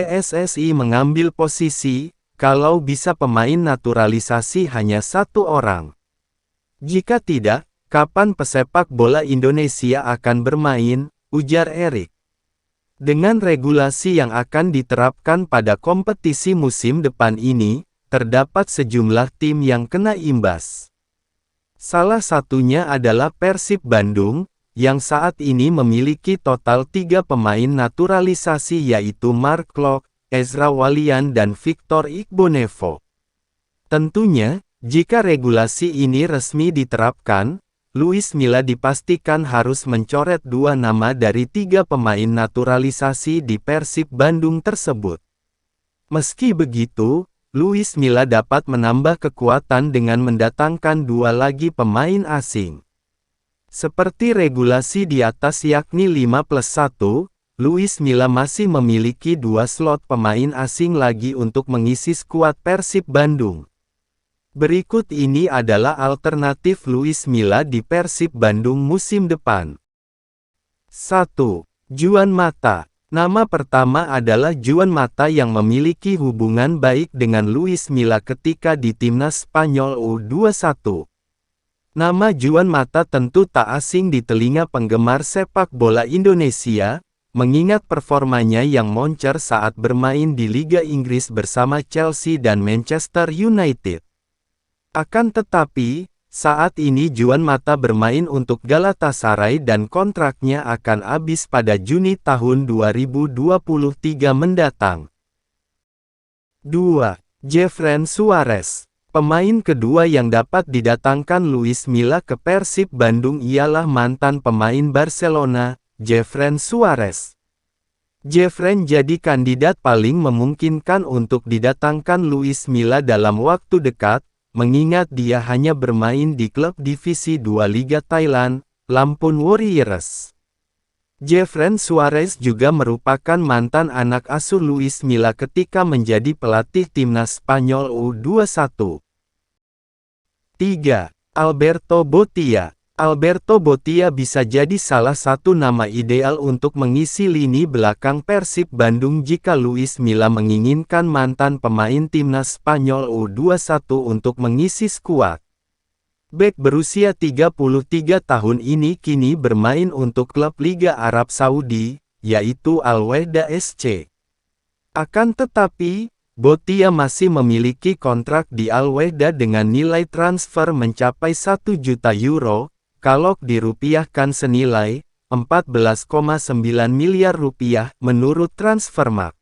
PSSI mengambil posisi, kalau bisa pemain naturalisasi hanya satu orang. Jika tidak, kapan pesepak bola Indonesia akan bermain, ujar Erik. Dengan regulasi yang akan diterapkan pada kompetisi musim depan ini, terdapat sejumlah tim yang kena imbas. Salah satunya adalah Persib Bandung, yang saat ini memiliki total 3 pemain naturalisasi yaitu Mark Klok, Ezra Walian dan Victor Igbonevo. Tentunya, jika regulasi ini resmi diterapkan, Luis Milla dipastikan harus mencoret 2 nama dari 3 pemain naturalisasi di Persib Bandung tersebut. Meski begitu, Luis Milla dapat menambah kekuatan dengan mendatangkan 2 lagi pemain asing. Seperti regulasi di atas yakni 5+1, Luis Milla masih memiliki 2 slot pemain asing lagi untuk mengisi skuad Persib Bandung. Berikut ini adalah alternatif Luis Milla di Persib Bandung musim depan. 1. Juan Mata. Nama pertama adalah Juan Mata yang memiliki hubungan baik dengan Luis Milla ketika di timnas Spanyol U21. Nama Juan Mata tentu tak asing di telinga penggemar sepak bola Indonesia, mengingat performanya yang moncer saat bermain di Liga Inggris bersama Chelsea dan Manchester United. Akan tetapi, saat ini Juan Mata bermain untuk Galatasaray dan kontraknya akan habis pada Juni tahun 2023 mendatang. 2. Jefren Suarez. Pemain kedua yang dapat didatangkan Luis Milla ke Persib Bandung ialah mantan pemain Barcelona, Jefren Suarez. Jefren jadi kandidat paling memungkinkan untuk didatangkan Luis Milla dalam waktu dekat, mengingat dia hanya bermain di klub Divisi 2 Liga Thailand, Lampun Warriors. Jefren Suarez juga merupakan mantan anak asuh Luis Milla ketika menjadi pelatih timnas Spanyol U21. 3. Alberto Botia. Alberto Botia bisa jadi salah satu nama ideal untuk mengisi lini belakang Persib Bandung jika Luis Milla menginginkan mantan pemain timnas Spanyol U21 untuk mengisi skuad. Bek berusia 33 tahun ini kini bermain untuk klub Liga Arab Saudi, yaitu Al-Wehda SC. Akan tetapi, Botia masih memiliki kontrak di Al-Wehda dengan nilai transfer mencapai 1 juta euro, kalau dirupiahkan senilai 14,9 miliar rupiah menurut Transfermarkt.